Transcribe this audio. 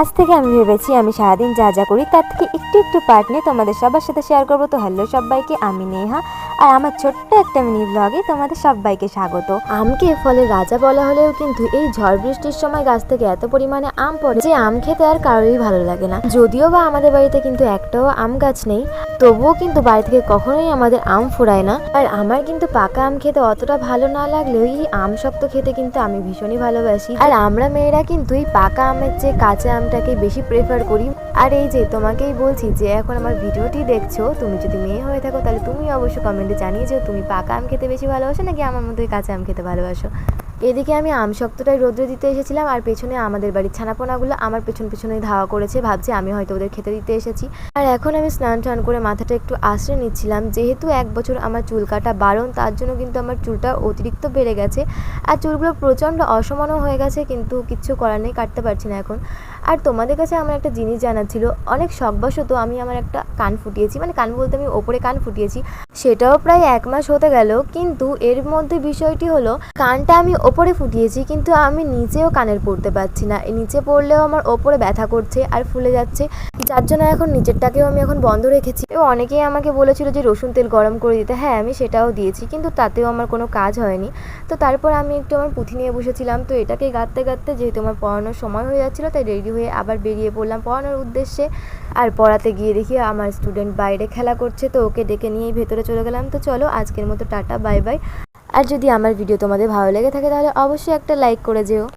আজ থেকে আমি ভেবেছি আমি সারাদিন যা যা করি তার থেকে একটু একটু পার্ট নিয়ে তোমাদের সবার সাথে শেয়ার করবো। তো হ্যালো সবাইকে, আমি নেহা আর আমার ছোট্ট একটা মিনি ব্লগে তোমাদের সবাইকে স্বাগত। আমকে ফলের রাজা বলা হলেও কিন্তু এই ঝড় বৃষ্টির সময় গাছ থেকে এত পরিমাণে আম পড়ে যে আম খেতে আর কারোরই ভালো লাগে না। যদিও বা আমাদের বাড়িতে কিন্তু একটাও আম গাছ নেই, তবুও কিন্তু বাড়ি থেকে কখনোই আমাদের আম ফুরায় না। আর আমার কিন্তু পাকা আম খেতে অতটা ভালো না লাগলেও এই আম শক্ত খেতে কিন্তু আমি ভীষণই ভালোবাসি। আর আমরা মেয়েরা কিন্তু এই পাকা আমের চেয়ে কাঁচা আমটাকে বেশি প্রেফার করি। আর এই যে তোমাকেই বলছি যে এখন আমার ভিডিওটি দেখছো, তুমি যদি মেয়ে হয়ে থাকো তাহলে তুমি অবশ্যই কমেন্টে জানিয়ে যে তুমি পাকা আম খেতে বেশি ভালোবাসো নাকি আমার মতোই কাঁচা আম খেতে ভালোবাসো। এদিকে আমি আম শক্তটাই রোদ্রে দিতে এসেছিলাম আর পেছনে আমাদের বাড়ির ছানাপোনাগুলো আমার পেছনে ধাওয়া করেছে, ভাবছি আমি হয়তো ওদের খেতে দিতে এসেছি। আর এখন আমি স্নান টান করে মাথাটা একটু আশ্রয় নিচ্ছিলাম, যেহেতু 1 বছর আমার চুল কাটা বারণ, তার জন্য কিন্তু আমার চুলটা অতিরিক্ত বেড়ে গেছে আর চুলগুলো প্রচণ্ড অসমানও হয়ে গেছে, কিন্তু কিচ্ছু করার নেই, কাটতে পারছি না এখন। আর তোমাদের কাছে আমার একটা জিনিস জানার ছিল, অনেক শখবশত আমি আমার একটা কান ফুটিয়েছি, মানে কান বলতে আমি ওপরে কান ফুটিয়েছি, সেটাও প্রায় 1 মাস হতে গেল। কিন্তু এর মধ্যে বিষয়টি হলো, কানটা আমি ওপরে ফুটিয়েছি কিন্তু আমি নিচেও কানের পরতে পারছি না, নিচে পড়লেও আমার ওপরে ব্যথা করছে আর ফুলে যাচ্ছে, যার জন্য এখন নিচেরটাকেও আমি এখন বন্ধ রেখেছি। অনেকেই আমাকে বলেছিল যে রসুন তেল গরম করে দিতে, হ্যাঁ আমি সেটাও দিয়েছি, কিন্তু তাতেও আমার কোনো কাজ হয়নি। তো তারপর আমি একটু আমার পুঁথি নিয়ে বসেছিলাম, তো এটাকে গাঁথতে গাঁথতে যেহেতু আমার পড়ানোর সময় হয়ে যাচ্ছিলো, তাই রেডি হয়ে আবার বেরিয়ে পড়লাম পড়ানোর উদ্দেশ্যে। আর পড়াতে গিয়ে দেখি আমার স্টুডেন্ট বাইরে খেলা করছে, তো ওকে ডেকে নিয়েই ভেতরে চলে গেলাম। তো চলো আজকের মতো টাটা, বাই বাই। আর যদি আমার ভিডিও তোমাদের ভালো লেগে থাকে তাহলে অবশ্যই একটা লাইক করে যেও।